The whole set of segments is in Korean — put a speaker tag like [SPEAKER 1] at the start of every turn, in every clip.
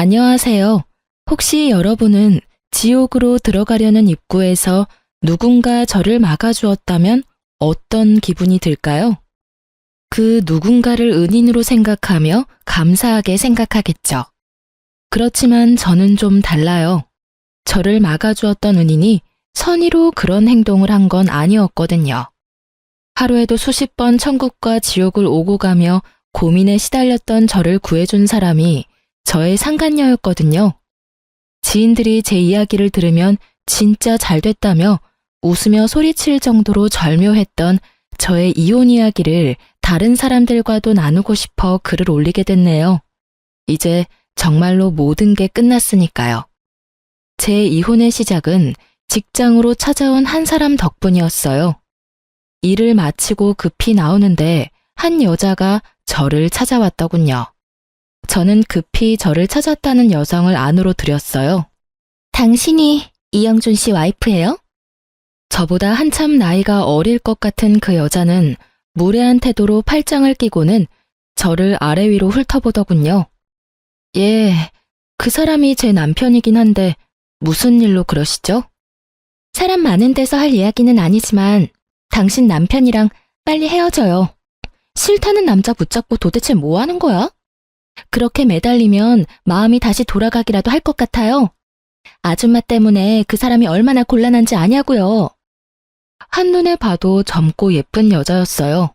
[SPEAKER 1] 안녕하세요. 혹시 여러분은 지옥으로 들어가려는 입구에서 누군가 저를 막아주었다면 어떤 기분이 들까요? 그 누군가를 은인으로 생각하며 감사하게 생각하겠죠. 그렇지만 저는 좀 달라요. 저를 막아주었던 은인이 선의로 그런 행동을 한 건 아니었거든요. 하루에도 수십 번 천국과 지옥을 오고 가며 고민에 시달렸던 저를 구해준 사람이 저의 상간녀였거든요. 지인들이 제 이야기를 들으면 진짜 잘 됐다며 웃으며 소리칠 정도로 절묘했던 저의 이혼 이야기를 다른 사람들과도 나누고 싶어 글을 올리게 됐네요. 이제 정말로 모든 게 끝났으니까요. 제 이혼의 시작은 직장으로 찾아온 한 사람 덕분이었어요. 일을 마치고 급히 나오는데 한 여자가 저를 찾아왔더군요. 저는 급히 저를 찾았다는 여성을 안으로 들였어요. 당신이 이영준 씨 와이프예요? 저보다 한참 나이가 어릴 것 같은 그 여자는 무례한 태도로 팔짱을 끼고는 저를 아래 위로 훑어보더군요. 예, 그 사람이 제 남편이긴 한데 무슨 일로 그러시죠? 사람 많은 데서 할 이야기는 아니지만 당신 남편이랑 빨리 헤어져요. 싫다는 남자 붙잡고 도대체 뭐 하는 거야? 그렇게 매달리면 마음이 다시 돌아가기라도 할 것 같아요. 아줌마 때문에 그 사람이 얼마나 곤란한지 아냐고요. 한눈에 봐도 젊고 예쁜 여자였어요.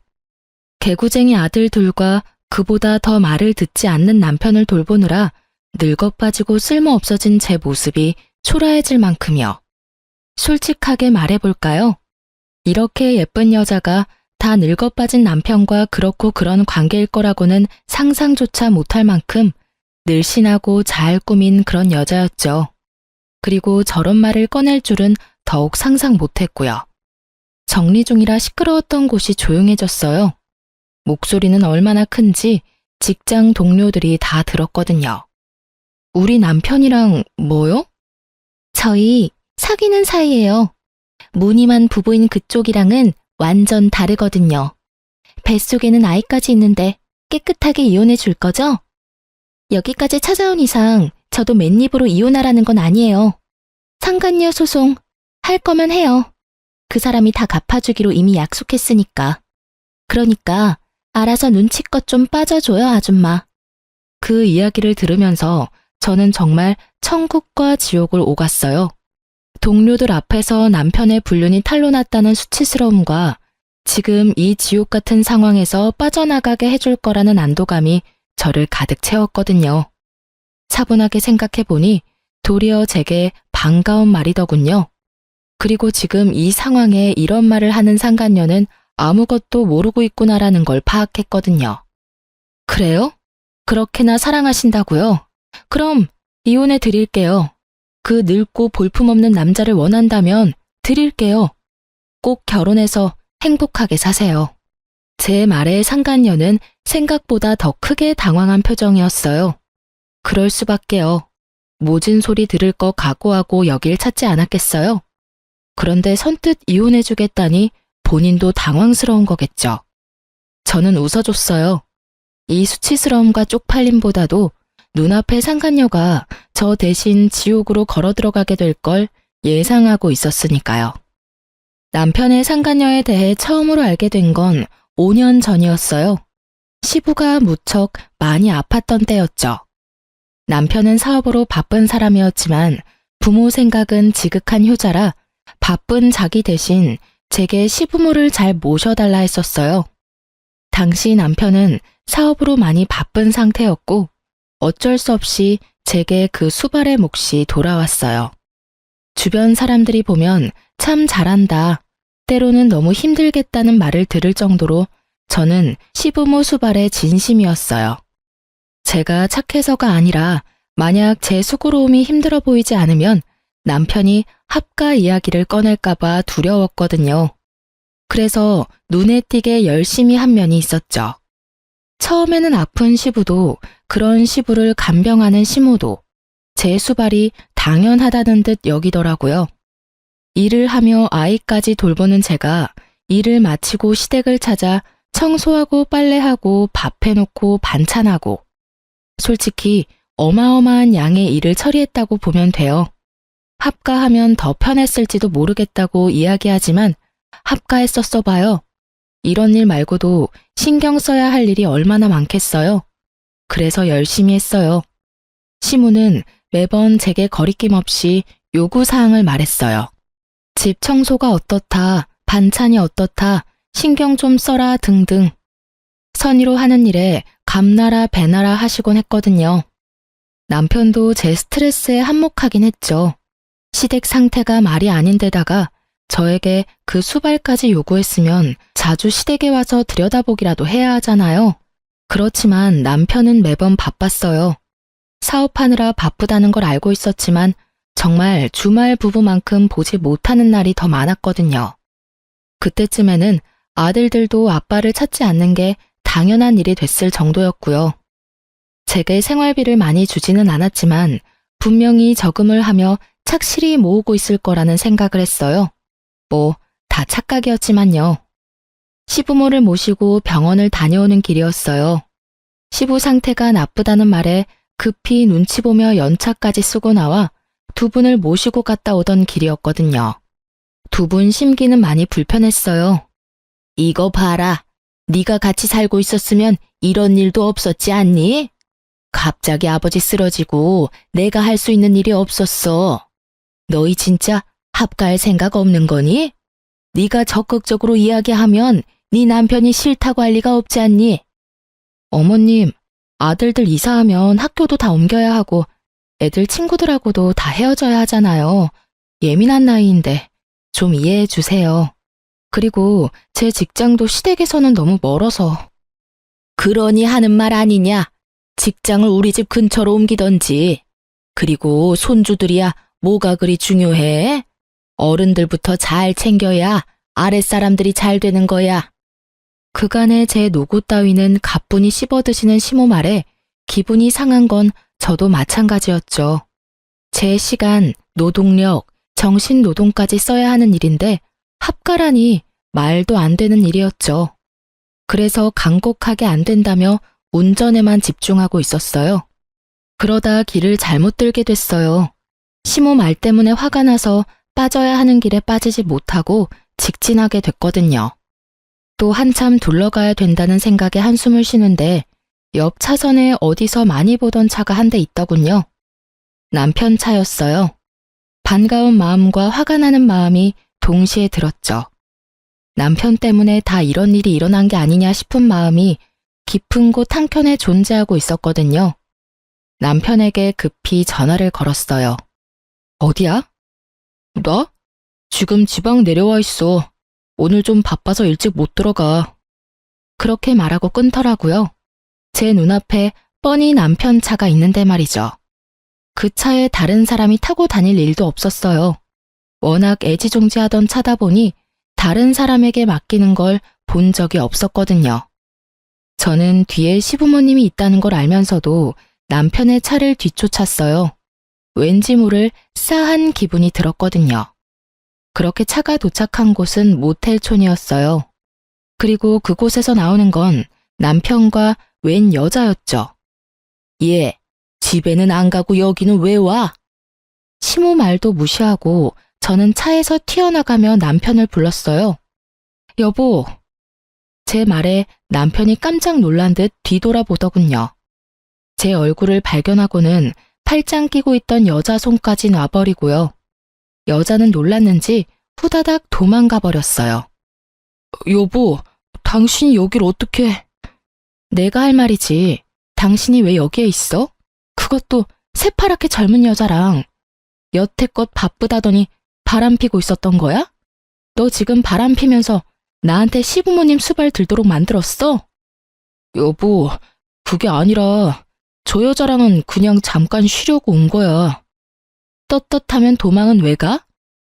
[SPEAKER 1] 개구쟁이 아들 둘과 그보다 더 말을 듣지 않는 남편을 돌보느라 늙어 빠지고 쓸모없어진 제 모습이 초라해질 만큼이요. 솔직하게 말해볼까요? 이렇게 예쁜 여자가 다 늙어 빠진 남편과 그렇고 그런 관계일 거라고는 상상조차 못할 만큼 늘씬하고 잘 꾸민 그런 여자였죠. 그리고 저런 말을 꺼낼 줄은 더욱 상상 못했고요. 정리 중이라 시끄러웠던 곳이 조용해졌어요. 목소리는 얼마나 큰지 직장 동료들이 다 들었거든요. 우리 남편이랑 뭐요? 저희 사귀는 사이예요. 무늬만 부부인 그쪽이랑은 완전 다르거든요. 뱃속에는 아이까지 있는데 깨끗하게 이혼해 줄 거죠? 여기까지 찾아온 이상 저도 맨입으로 이혼하라는 건 아니에요. 상간녀 소송 할 거면 해요. 그 사람이 다 갚아주기로 이미 약속했으니까. 그러니까 알아서 눈치껏 좀 빠져줘요, 아줌마. 그 이야기를 들으면서 저는 정말 천국과 지옥을 오갔어요. 동료들 앞에서 남편의 불륜이 탄로났다는 수치스러움과 지금 이 지옥 같은 상황에서 빠져나가게 해줄 거라는 안도감이 저를 가득 채웠거든요. 차분하게 생각해보니 도리어 제게 반가운 말이더군요. 그리고 지금 이 상황에 이런 말을 하는 상간녀는 아무것도 모르고 있구나라는 걸 파악했거든요. 그래요? 그렇게나 사랑하신다고요? 그럼 이혼해 드릴게요. 그 늙고 볼품없는 남자를 원한다면 드릴게요. 꼭 결혼해서 행복하게 사세요. 제 말에 상간녀는 생각보다 더 크게 당황한 표정이었어요. 그럴 수밖에요. 모진 소리 들을 거 각오하고 여길 찾지 않았겠어요? 그런데 선뜻 이혼해주겠다니 본인도 당황스러운 거겠죠. 저는 웃어줬어요. 이 수치스러움과 쪽팔림보다도 눈앞에 상간녀가 저 대신 지옥으로 걸어 들어가게 될 걸 예상하고 있었으니까요. 남편의 상간녀에 대해 처음으로 알게 된 건 5년 전이었어요. 시부가 무척 많이 아팠던 때였죠. 남편은 사업으로 바쁜 사람이었지만 부모 생각은 지극한 효자라 바쁜 자기 대신 제게 시부모를 잘 모셔달라 했었어요. 당시 남편은 사업으로 많이 바쁜 상태였고 어쩔 수 없이 제게 그 수발의 몫이 돌아왔어요. 주변 사람들이 보면 참 잘한다, 때로는 너무 힘들겠다는 말을 들을 정도로 저는 시부모 수발의 진심이었어요. 제가 착해서가 아니라 만약 제 수고로움이 힘들어 보이지 않으면 남편이 합가 이야기를 꺼낼까봐 두려웠거든요. 그래서 눈에 띄게 열심히 한 면이 있었죠. 처음에는 아픈 시부도 그런 시부를 간병하는 시모도 제 수발이 당연하다는 듯 여기더라고요. 일을 하며 아이까지 돌보는 제가 일을 마치고 시댁을 찾아 청소하고 빨래하고 밥 해놓고 반찬하고 솔직히 어마어마한 양의 일을 처리했다고 보면 돼요. 합가하면 더 편했을지도 모르겠다고 이야기하지만 합가했었어 봐요. 이런 일 말고도 신경 써야 할 일이 얼마나 많겠어요. 그래서 열심히 했어요. 시무는 매번 제게 거리낌 없이 요구사항을 말했어요. 집 청소가 어떻다, 반찬이 어떻다, 신경 좀 써라 등등. 선의로 하는 일에 감나라 배나라 하시곤 했거든요. 남편도 제 스트레스에 한몫하긴 했죠. 시댁 상태가 말이 아닌데다가 저에게 그 수발까지 요구했으면 자주 시댁에 와서 들여다보기라도 해야 하잖아요. 그렇지만 남편은 매번 바빴어요. 사업하느라 바쁘다는 걸 알고 있었지만 정말 주말 부부만큼 보지 못하는 날이 더 많았거든요. 그때쯤에는 아들들도 아빠를 찾지 않는 게 당연한 일이 됐을 정도였고요. 제게 생활비를 많이 주지는 않았지만 분명히 저금을 하며 착실히 모으고 있을 거라는 생각을 했어요. 뭐 다 착각이었지만요. 시부모를 모시고 병원을 다녀오는 길이었어요. 시부 상태가 나쁘다는 말에 급히 눈치 보며 연차까지 쓰고 나와 두 분을 모시고 갔다 오던 길이었거든요. 두 분 심기는 많이 불편했어요. 이거 봐라. 네가 같이 살고 있었으면 이런 일도 없었지 않니? 갑자기 아버지 쓰러지고 내가 할 수 있는 일이 없었어. 너희 진짜 합가할 생각 없는 거니? 네가 적극적으로 이야기하면 네 남편이 싫다고 할 리가 없지 않니? 어머님, 아들들 이사하면 학교도 다 옮겨야 하고 애들 친구들하고도 다 헤어져야 하잖아요. 예민한 나이인데 좀 이해해 주세요. 그리고 제 직장도 시댁에서는 너무 멀어서. 그러니 하는 말 아니냐? 직장을 우리 집 근처로 옮기던지. 그리고 손주들이야 뭐가 그리 중요해? 어른들부터 잘 챙겨야 아랫사람들이 잘 되는 거야. 그간의 제 노고 따위는 가뿐히 씹어드시는 시모 말에 기분이 상한 건 저도 마찬가지였죠. 제 시간, 노동력, 정신노동까지 써야 하는 일인데 합가라니 말도 안 되는 일이었죠. 그래서 간곡하게 안 된다며 운전에만 집중하고 있었어요. 그러다 길을 잘못 들게 됐어요. 시모 말 때문에 화가 나서 빠져야 하는 길에 빠지지 못하고 직진하게 됐거든요. 또 한참 둘러가야 된다는 생각에 한숨을 쉬는데 옆 차선에 어디서 많이 보던 차가 한 대 있더군요. 남편 차였어요. 반가운 마음과 화가 나는 마음이 동시에 들었죠. 남편 때문에 다 이런 일이 일어난 게 아니냐 싶은 마음이 깊은 곳 한켠에 존재하고 있었거든요. 남편에게 급히 전화를 걸었어요. 어디야? 나? 지금 지방 내려와 있어. 오늘 좀 바빠서 일찍 못 들어가. 그렇게 말하고 끊더라고요. 제 눈앞에 뻔히 남편 차가 있는데 말이죠. 그 차에 다른 사람이 타고 다닐 일도 없었어요. 워낙 애지중지하던 차다 보니 다른 사람에게 맡기는 걸 본 적이 없었거든요. 저는 뒤에 시부모님이 있다는 걸 알면서도 남편의 차를 뒤쫓았어요. 왠지 모를 싸한 기분이 들었거든요. 그렇게 차가 도착한 곳은 모텔촌이었어요. 그리고 그곳에서 나오는 건 남편과 웬 여자였죠. 얘, 집에는 안 가고 여기는 왜 와? 시모 말도 무시하고 저는 차에서 튀어나가며 남편을 불렀어요. 여보. 제 말에 남편이 깜짝 놀란 듯 뒤돌아보더군요. 제 얼굴을 발견하고는 팔짱 끼고 있던 여자 손까지 놔버리고요. 여자는 놀랐는지 후다닥 도망가 버렸어요. 여보, 당신이 여길 어떻게... 내가 할 말이지. 당신이 왜 여기에 있어? 그것도 새파랗게 젊은 여자랑. 여태껏 바쁘다더니 바람 피고 있었던 거야? 너 지금 바람 피면서 나한테 시부모님 수발 들도록 만들었어? 여보, 그게 아니라 저 여자랑은 그냥 잠깐 쉬려고 온 거야. 떳떳하면 도망은 왜 가?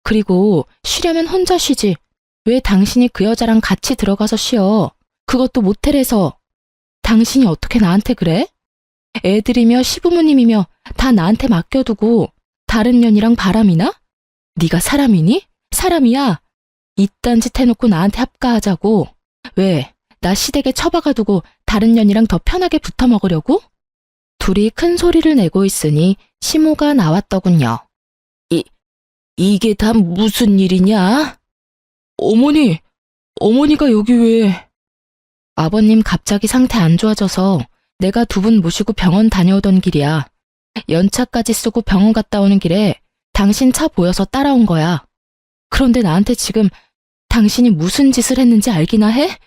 [SPEAKER 1] 그리고 쉬려면 혼자 쉬지. 왜 당신이 그 여자랑 같이 들어가서 쉬어? 그것도 모텔에서. 당신이 어떻게 나한테 그래? 애들이며 시부모님이며 다 나한테 맡겨두고 다른 년이랑 바람이나? 네가 사람이니? 사람이야. 이딴 짓 해놓고 나한테 합가하자고. 왜? 나 시댁에 처박아두고 다른 년이랑 더 편하게 붙어 먹으려고? 둘이 큰 소리를 내고 있으니 시모가 나왔더군요. 이게 다 무슨 일이냐? 어머니가 여기 왜? 아버님 갑자기 상태 안 좋아져서 내가 두 분 모시고 병원 다녀오던 길이야. 연차까지 쓰고 병원 갔다 오는 길에 당신 차 보여서 따라온 거야. 그런데 나한테 지금 당신이 무슨 짓을 했는지 알기나 해?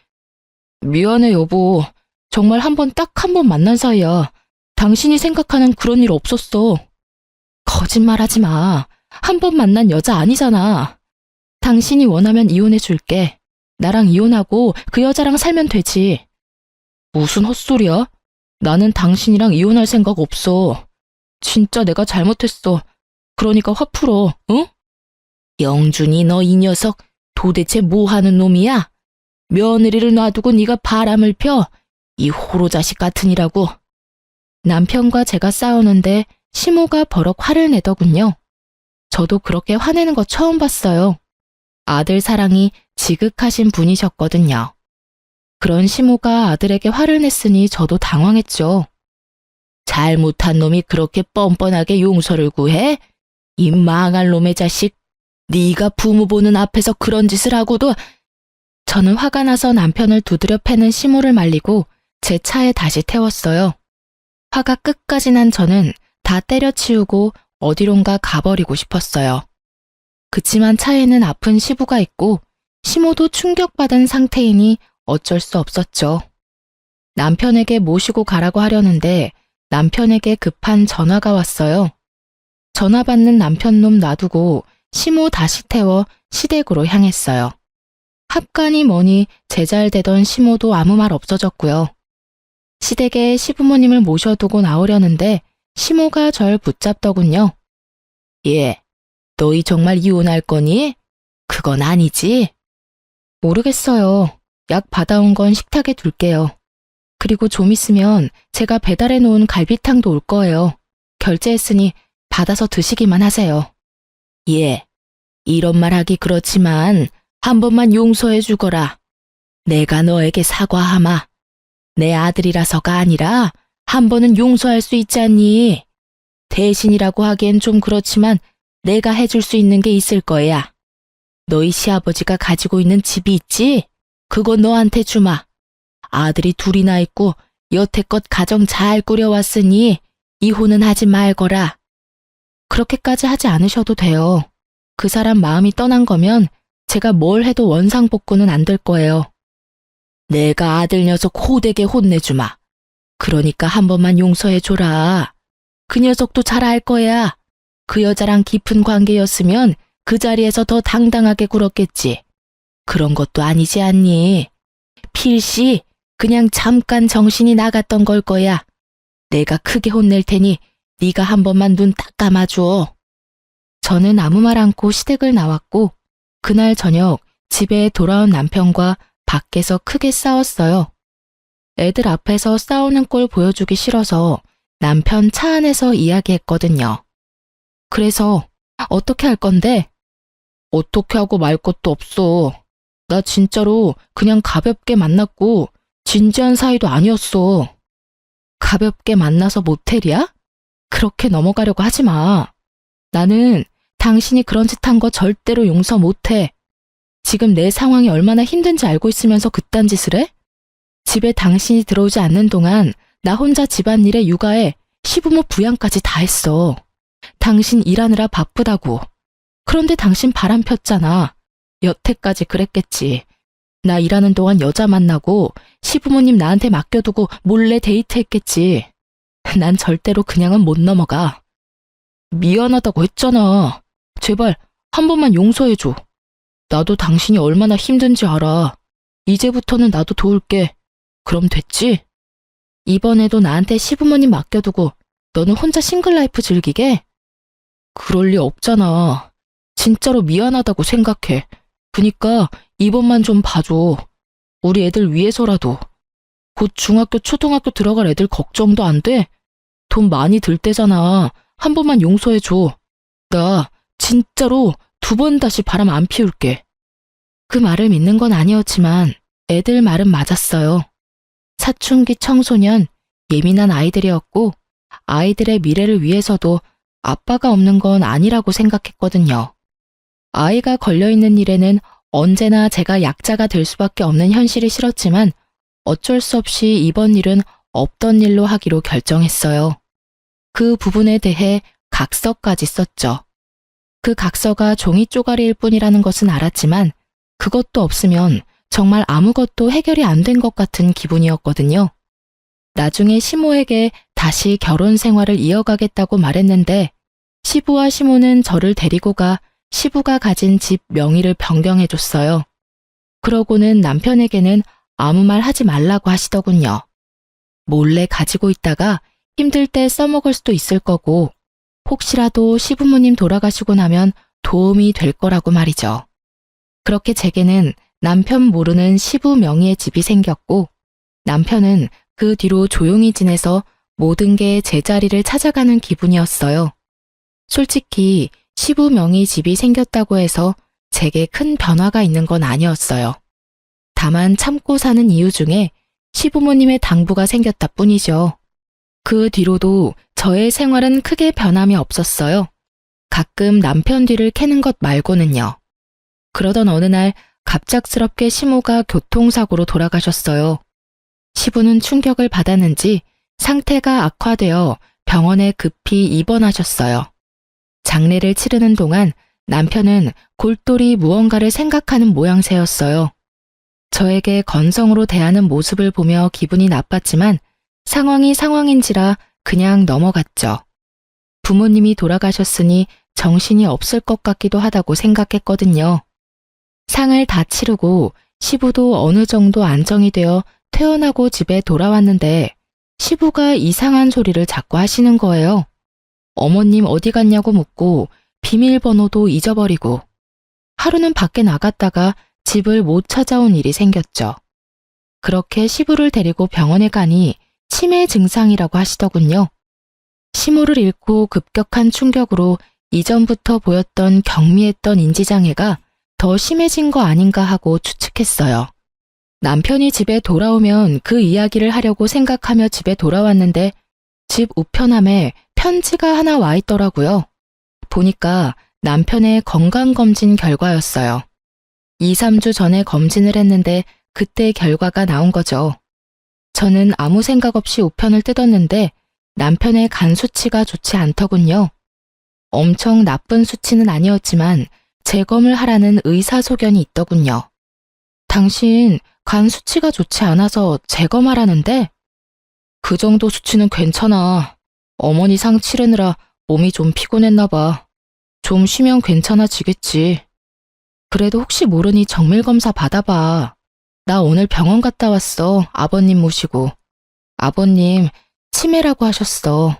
[SPEAKER 1] 미안해, 여보. 정말 딱 한 번 만난 사이야. 당신이 생각하는 그런 일 없었어. 거짓말하지 마. 한 번 만난 여자 아니잖아. 당신이 원하면 이혼해 줄게. 나랑 이혼하고 그 여자랑 살면 되지. 무슨 헛소리야? 나는 당신이랑 이혼할 생각 없어. 진짜 내가 잘못했어. 그러니까 화 풀어, 응? 영준이, 너 이 녀석 도대체 뭐 하는 놈이야? 며느리를 놔두고 네가 바람을 펴? 이 호로 자식 같으니라고. 남편과 제가 싸우는데 시모가 버럭 화를 내더군요. 저도 그렇게 화내는 거 처음 봤어요. 아들 사랑이 지극하신 분이셨거든요. 그런 시모가 아들에게 화를 냈으니 저도 당황했죠. 잘못한 놈이 그렇게 뻔뻔하게 용서를 구해? 이 망할 놈의 자식. 네가 부모 보는 앞에서 그런 짓을 하고도. 저는 화가 나서 남편을 두드려 패는 시모를 말리고 제 차에 다시 태웠어요. 화가 끝까지 난 저는 다 때려치우고 어디론가 가버리고 싶었어요. 그치만 차에는 아픈 시부가 있고 시모도 충격받은 상태이니 어쩔 수 없었죠. 남편에게 모시고 가라고 하려는데 남편에게 급한 전화가 왔어요. 전화 받는 남편놈 놔두고 시모 다시 태워 시댁으로 향했어요. 합간이 뭐니 제잘되던 시모도 아무 말 없어졌고요. 시댁에 시부모님을 모셔두고 나오려는데 시모가 절 붙잡더군요. 예, 너희 정말 이혼할 거니? 그건 아니지? 모르겠어요. 약 받아온 건 식탁에 둘게요. 그리고 좀 있으면 제가 배달해 놓은 갈비탕도 올 거예요. 결제했으니 받아서 드시기만 하세요. 예, 이런 말 하기 그렇지만 한 번만 용서해 주거라. 내가 너에게 사과하마. 내 아들이라서가 아니라 한 번은 용서할 수 있지 않니? 대신이라고 하기엔 좀 그렇지만 내가 해줄 수 있는 게 있을 거야. 너희 시아버지가 가지고 있는 집이 있지? 그거 너한테 주마. 아들이 둘이나 있고 여태껏 가정 잘 꾸려왔으니 이혼은 하지 말거라. 그렇게까지 하지 않으셔도 돼요. 그 사람 마음이 떠난 거면 제가 뭘 해도 원상복구는 안 될 거예요. 내가 아들 녀석 호되게 혼내주마. 그러니까 한 번만 용서해줘라. 그 녀석도 잘 알 거야. 그 여자랑 깊은 관계였으면 그 자리에서 더 당당하게 굴었겠지. 그런 것도 아니지 않니? 필시 그냥 잠깐 정신이 나갔던 걸 거야. 내가 크게 혼낼 테니 네가 한 번만 눈 딱 감아줘. 저는 아무 말 않고 시댁을 나왔고 그날 저녁 집에 돌아온 남편과 밖에서 크게 싸웠어요. 애들 앞에서 싸우는 꼴 보여주기 싫어서 남편 차 안에서 이야기했거든요. 그래서 어떻게 할 건데? 어떻게 하고 말 것도 없어. 나 진짜로 그냥 가볍게 만났고 진지한 사이도 아니었어. 가볍게 만나서 모텔이야? 그렇게 넘어가려고 하지 마. 나는 당신이 그런 짓 한 거 절대로 용서 못해. 지금 내 상황이 얼마나 힘든지 알고 있으면서 그딴 짓을 해? 집에 당신이 들어오지 않는 동안 나 혼자 집안일에 육아에 시부모 부양까지 다 했어. 당신 일하느라 바쁘다고. 그런데 당신 바람 폈잖아. 여태까지 그랬겠지. 나 일하는 동안 여자 만나고 시부모님 나한테 맡겨두고 몰래 데이트했겠지. 난 절대로 그냥은 못 넘어가. 미안하다고 했잖아. 제발 한 번만 용서해줘. 나도 당신이 얼마나 힘든지 알아. 이제부터는 나도 도울게. 그럼 됐지? 이번에도 나한테 시부모님 맡겨두고 너는 혼자 싱글라이프 즐기게? 그럴 리 없잖아. 진짜로 미안하다고 생각해. 그니까 이번만 좀 봐줘. 우리 애들 위해서라도. 곧 중학교, 초등학교 들어갈 애들 걱정도 안 돼? 돈 많이 들 때잖아. 한 번만 용서해줘. 나 진짜로 2번 다시 바람 안 피울게. 그 말을 믿는 건 아니었지만 애들 말은 맞았어요. 사춘기 청소년, 예민한 아이들이었고 아이들의 미래를 위해서도 아빠가 없는 건 아니라고 생각했거든요. 아이가 걸려있는 일에는 언제나 제가 약자가 될 수밖에 없는 현실이 싫었지만 어쩔 수 없이 이번 일은 없던 일로 하기로 결정했어요. 그 부분에 대해 각서까지 썼죠. 그 각서가 종이 쪼가리일 뿐이라는 것은 알았지만 그것도 없으면 정말 아무것도 해결이 안 된 것 같은 기분이었거든요. 나중에 시모에게 다시 결혼 생활을 이어가겠다고 말했는데 시부와 시모는 저를 데리고 가 시부가 가진 집 명의를 변경해줬어요. 그러고는 남편에게는 아무 말 하지 말라고 하시더군요. 몰래 가지고 있다가 힘들 때 써먹을 수도 있을 거고 혹시라도 시부모님 돌아가시고 나면 도움이 될 거라고 말이죠. 그렇게 제게는 남편 모르는 시부 명의의 집이 생겼고 남편은 그 뒤로 조용히 지내서 모든 게 제자리를 찾아가는 기분이었어요. 솔직히 시부 명의 집이 생겼다고 해서 제게 큰 변화가 있는 건 아니었어요. 다만 참고 사는 이유 중에 시부모님의 당부가 생겼다 뿐이죠. 그 뒤로도 저의 생활은 크게 변함이 없었어요. 가끔 남편 뒤를 캐는 것 말고는요. 그러던 어느 날 갑작스럽게 시모가 교통사고로 돌아가셨어요. 시부는 충격을 받았는지 상태가 악화되어 병원에 급히 입원하셨어요. 장례를 치르는 동안 남편은 골똘히 무언가를 생각하는 모양새였어요. 저에게 건성으로 대하는 모습을 보며 기분이 나빴지만 상황이 상황인지라 그냥 넘어갔죠. 부모님이 돌아가셨으니 정신이 없을 것 같기도 하다고 생각했거든요. 상을 다 치르고 시부도 어느 정도 안정이 되어 퇴원하고 집에 돌아왔는데 시부가 이상한 소리를 자꾸 하시는 거예요. 어머님 어디 갔냐고 묻고 비밀번호도 잊어버리고 하루는 밖에 나갔다가 집을 못 찾아온 일이 생겼죠. 그렇게 시부를 데리고 병원에 가니 치매 증상이라고 하시더군요. 시모를 잃고 급격한 충격으로 이전부터 보였던 경미했던 인지장애가 더 심해진 거 아닌가 하고 추측했어요. 남편이 집에 돌아오면 그 이야기를 하려고 생각하며 집에 돌아왔는데 집 우편함에 편지가 하나 와 있더라고요. 보니까 남편의 건강검진 결과였어요. 2, 3주 전에 검진을 했는데 그때 결과가 나온 거죠. 저는 아무 생각 없이 우편을 뜯었는데 남편의 간 수치가 좋지 않더군요. 엄청 나쁜 수치는 아니었지만 재검을 하라는 의사소견이 있더군요. 당신 간 수치가 좋지 않아서 재검하라는데? 그 정도 수치는 괜찮아. 어머니 상 치르느라 몸이 좀 피곤했나 봐. 좀 쉬면 괜찮아지겠지. 그래도 혹시 모르니 정밀검사 받아봐. 나 오늘 병원 갔다 왔어. 아버님 모시고. 아버님 치매라고 하셨어.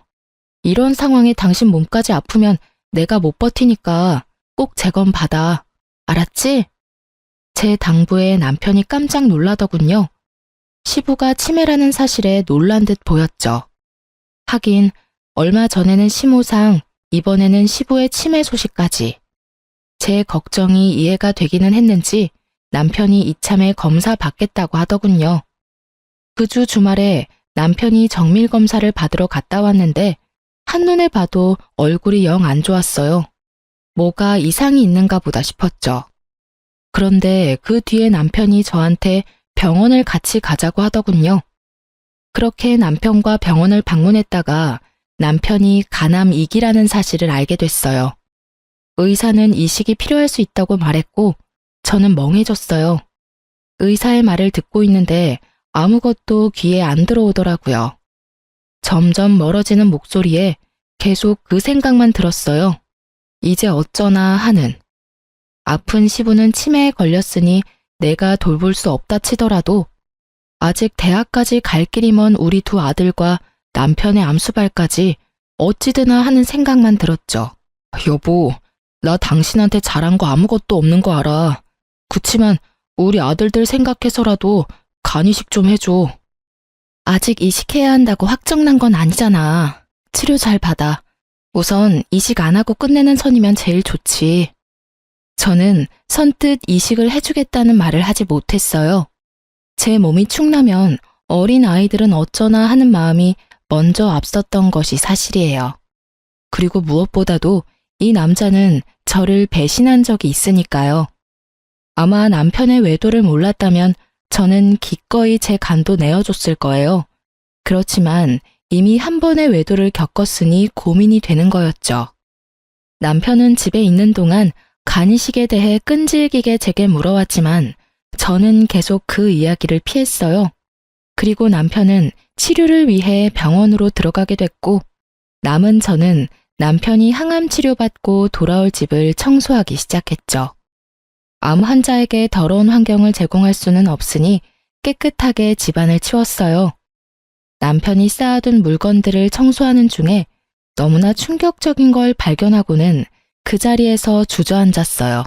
[SPEAKER 1] 이런 상황에 당신 몸까지 아프면 내가 못 버티니까 꼭 재검 받아. 알았지? 제 당부에 남편이 깜짝 놀라더군요. 시부가 치매라는 사실에 놀란 듯 보였죠. 하긴 얼마 전에는 시모상, 이번에는 시부의 치매 소식까지. 제 걱정이 이해가 되기는 했는지 남편이 이참에 검사 받겠다고 하더군요. 그 주 주말에 남편이 정밀검사를 받으러 갔다 왔는데 한눈에 봐도 얼굴이 영 안 좋았어요. 뭐가 이상이 있는가 보다 싶었죠. 그런데 그 뒤에 남편이 저한테 병원을 같이 가자고 하더군요. 그렇게 남편과 병원을 방문했다가 남편이 간암 2기라는 사실을 알게 됐어요. 의사는 이식이 필요할 수 있다고 말했고 저는 멍해졌어요. 의사의 말을 듣고 있는데 아무것도 귀에 안 들어오더라고요. 점점 멀어지는 목소리에 계속 그 생각만 들었어요. 이제 어쩌나 하는. 아픈 시부는 치매에 걸렸으니 내가 돌볼 수 없다 치더라도 아직 대학까지 갈 길이 먼 우리 두 아들과 남편의 암수발까지 어찌드나 하는 생각만 들었죠. 여보, 나 당신한테 잘한 거 아무것도 없는 거 알아. 그치만 우리 아들들 생각해서라도 간이식 좀 해줘. 아직 이식해야 한다고 확정난 건 아니잖아. 치료 잘 받아. 우선 이식 안 하고 끝내는 선이면 제일 좋지. 저는 선뜻 이식을 해주겠다는 말을 하지 못했어요. 제 몸이 축나면 어린 아이들은 어쩌나 하는 마음이 먼저 앞섰던 것이 사실이에요. 그리고 무엇보다도 이 남자는 저를 배신한 적이 있으니까요. 아마 남편의 외도를 몰랐다면 저는 기꺼이 제 간도 내어줬을 거예요. 그렇지만 이미 한 번의 외도를 겪었으니 고민이 되는 거였죠. 남편은 집에 있는 동안 간이식에 대해 끈질기게 제게 물어왔지만 저는 계속 그 이야기를 피했어요. 그리고 남편은 치료를 위해 병원으로 들어가게 됐고 남은 저는 남편이 항암 치료받고 돌아올 집을 청소하기 시작했죠. 암 환자에게 더러운 환경을 제공할 수는 없으니 깨끗하게 집안을 치웠어요. 남편이 쌓아둔 물건들을 청소하는 중에 너무나 충격적인 걸 발견하고는 그 자리에서 주저앉았어요.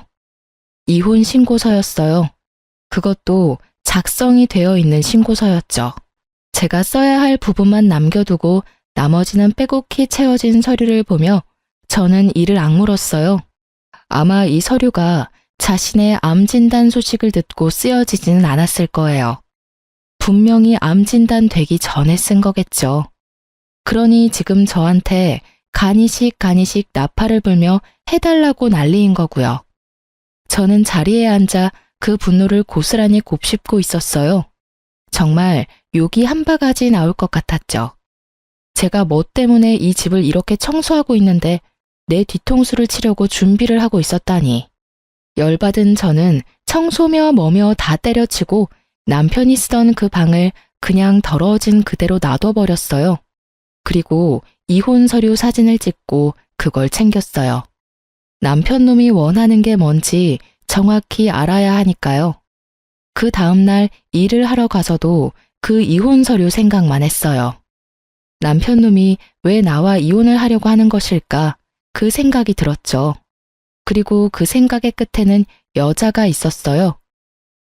[SPEAKER 1] 이혼 신고서였어요. 그것도 작성이 되어 있는 신고서였죠. 제가 써야 할 부분만 남겨두고 나머지는 빼곡히 채워진 서류를 보며 저는 이를 악물었어요. 아마 이 서류가 자신의 암 진단 소식을 듣고 쓰여지지는 않았을 거예요. 분명히 암 진단 되기 전에 쓴 거겠죠. 그러니 지금 저한테 간이식 나팔을 불며 해달라고 난리인 거고요. 저는 자리에 앉아 그 분노를 고스란히 곱씹고 있었어요. 정말 욕이 한 바가지 나올 것 같았죠. 제가 뭐 때문에 이 집을 이렇게 청소하고 있는데 내 뒤통수를 치려고 준비를 하고 있었다니. 열받은 저는 청소며 뭐며 다 때려치고 남편이 쓰던 그 방을 그냥 더러워진 그대로 놔둬버렸어요. 그리고 이혼 서류 사진을 찍고 그걸 챙겼어요. 남편 놈이 원하는 게 뭔지 정확히 알아야 하니까요. 그 다음날 일을 하러 가서도 그 이혼 서류 생각만 했어요. 남편 놈이 왜 나와 이혼을 하려고 하는 것일까 그 생각이 들었죠. 그리고 그 생각의 끝에는 여자가 있었어요.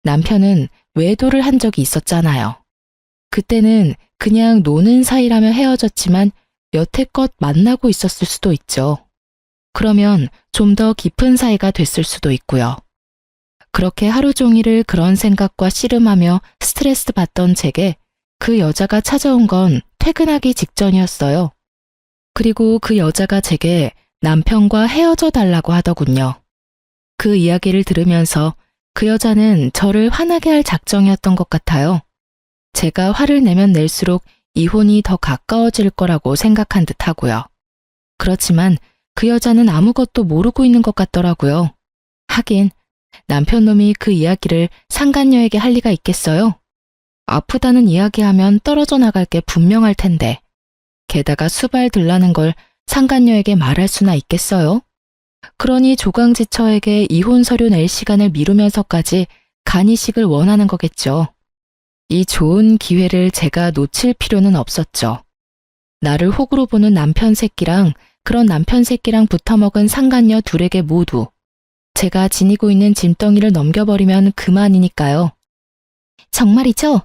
[SPEAKER 1] 남편은 외도를 한 적이 있었잖아요. 그때는 그냥 노는 사이라며 헤어졌지만 여태껏 만나고 있었을 수도 있죠. 그러면 좀 더 깊은 사이가 됐을 수도 있고요. 그렇게 하루 종일을 그런 생각과 씨름하며 스트레스 받던 제게 그 여자가 찾아온 건 퇴근하기 직전이었어요. 그리고 그 여자가 제게 남편과 헤어져 달라고 하더군요. 그 이야기를 들으면서 그 여자는 저를 화나게 할 작정이었던 것 같아요. 제가 화를 내면 낼수록 이혼이 더 가까워질 거라고 생각한 듯 하고요. 그렇지만 그 여자는 아무것도 모르고 있는 것 같더라고요. 하긴 남편 놈이 그 이야기를 상간녀에게 할 리가 있겠어요? 아프다는 이야기하면 떨어져 나갈 게 분명할 텐데 게다가 수발 들라는 걸 상간녀에게 말할 수나 있겠어요? 그러니 조강지처에게 이혼 서류 낼 시간을 미루면서까지 간이식을 원하는 거겠죠. 이 좋은 기회를 제가 놓칠 필요는 없었죠. 나를 호구로 보는 남편 새끼랑 그런 남편 새끼랑 붙어먹은 상간녀 둘에게 모두 제가 지니고 있는 짐덩이를 넘겨버리면 그만이니까요. 정말이죠?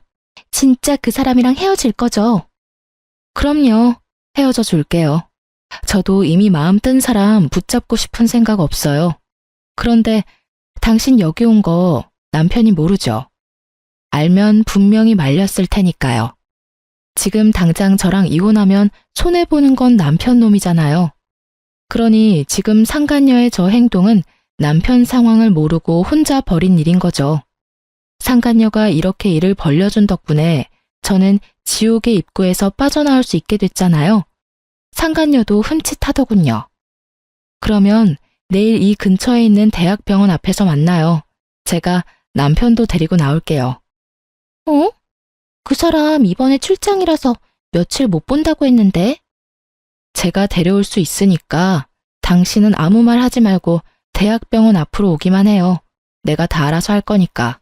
[SPEAKER 1] 진짜 그 사람이랑 헤어질 거죠? 그럼요. 헤어져 줄게요. 저도 이미 마음 뜬 사람 붙잡고 싶은 생각 없어요. 그런데 당신 여기 온 거 남편이 모르죠? 알면 분명히 말렸을 테니까요. 지금 당장 저랑 이혼하면 손해보는 건 남편 놈이잖아요. 그러니 지금 상간녀의 저 행동은 남편 상황을 모르고 혼자 벌인 일인 거죠. 상간녀가 이렇게 일을 벌려준 덕분에 저는 지옥의 입구에서 빠져나올 수 있게 됐잖아요. 상간녀도 흠칫하더군요. 그러면 내일 이 근처에 있는 대학병원 앞에서 만나요. 제가 남편도 데리고 나올게요. 어? 그 사람 이번에 출장이라서 며칠 못 본다고 했는데? 제가 데려올 수 있으니까 당신은 아무 말 하지 말고 대학병원 앞으로 오기만 해요. 내가 다 알아서 할 거니까.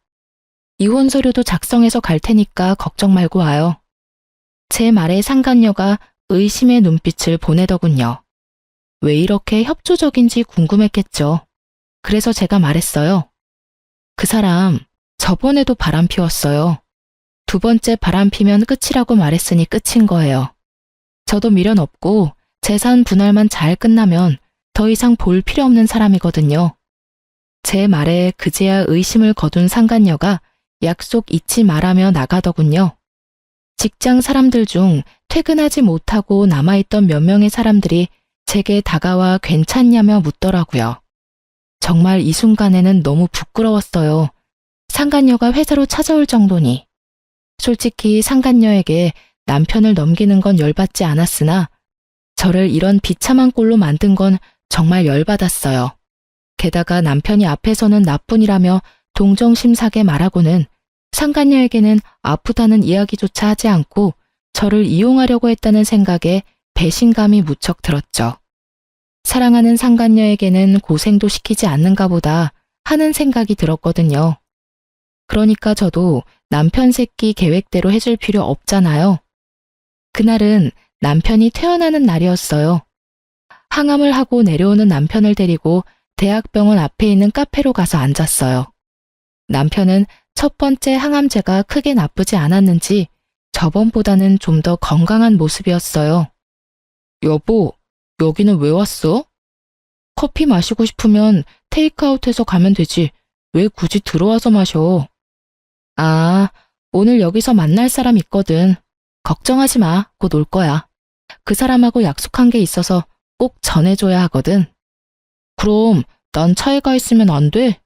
[SPEAKER 1] 이혼 서류도 작성해서 갈 테니까 걱정 말고 와요. 제 말에 상간녀가 의심의 눈빛을 보내더군요. 왜 이렇게 협조적인지 궁금했겠죠. 그래서 제가 말했어요. 그 사람 저번에도 바람 피웠어요. 두 번째 바람 피면 끝이라고 말했으니 끝인 거예요. 저도 미련 없고 재산 분할만 잘 끝나면 더 이상 볼 필요 없는 사람이거든요. 제 말에 그제야 의심을 거둔 상간녀가 약속 잊지 말라며 나가더군요. 직장 사람들 중 퇴근하지 못하고 남아있던 몇 명의 사람들이 제게 다가와 괜찮냐며 묻더라고요. 정말 이 순간에는 너무 부끄러웠어요. 상간녀가 회사로 찾아올 정도니. 솔직히 상간녀에게 남편을 넘기는 건 열받지 않았으나 저를 이런 비참한 꼴로 만든 건 정말 열받았어요. 게다가 남편이 앞에서는 나뿐이라며 동정심사게 말하고는 상간녀에게는 아프다는 이야기조차 하지 않고 저를 이용하려고 했다는 생각에 배신감이 무척 들었죠. 사랑하는 상간녀에게는 고생도 시키지 않는가 보다 하는 생각이 들었거든요. 그러니까 저도 남편 새끼 계획대로 해줄 필요 없잖아요. 그날은 남편이 퇴원하는 날이었어요. 항암을 하고 내려오는 남편을 데리고 대학병원 앞에 있는 카페로 가서 앉았어요. 남편은 첫 번째 항암제가 크게 나쁘지 않았는지 저번보다는 좀 더 건강한 모습이었어요. 여보, 여기는 왜 왔어? 커피 마시고 싶으면 테이크아웃해서 가면 되지. 왜 굳이 들어와서 마셔? 아, 오늘 여기서 만날 사람 있거든. 걱정하지 마. 곧 올 거야. 그 사람하고 약속한 게 있어서 꼭 전해줘야 하거든. 그럼 난 차에 가 있으면 안 돼?